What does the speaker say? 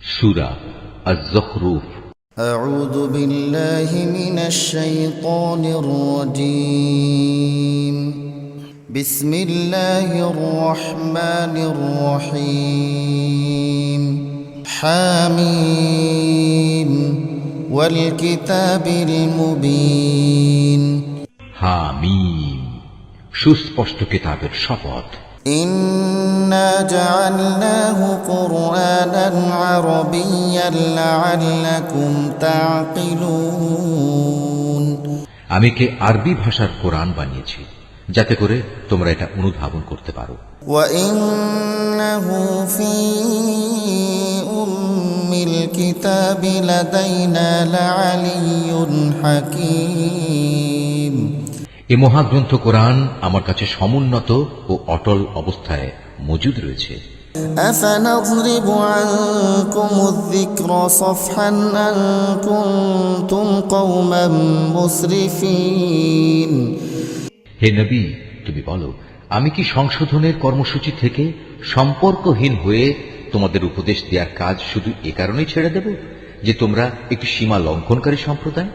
সূরা আয-যুখরুফ। أعوذ بالله من الشيطان الرجيم بسم الله الرحمن الرحيم حاميم والكتاب المبين হামিম, সুস্পষ্ট কিতাবের শপথ। إنا جعلناه قرآنا عربيا لعلكم تعقلون আমি কে আরবি ভাষার কোরআন বানিয়েছি যাতে করে তোমরা এটা অনুধাবন করতে পারো। وإنه في أم الكتاب لدينا لعلي حكيم এ মহাগ্রন্থ কোরআন আমার কাছে সমুন্নত ও অটল অবস্থায় মজুদ রয়েছে। أفنضرب عنكم الذكر صفحا أن كنتم قوما مسرفين হে নবী, তুমি বলো, আমি কি সংশোধনের কর্মসূচি থেকে সম্পর্কহীন হয়ে তোমাদের উপদেশ দেওয়ার কাজ শুধু এ কারণেই ছেড়ে দেব যে তোমরা একটি সীমা লঙ্ঘনকারী সম্প্রদায়?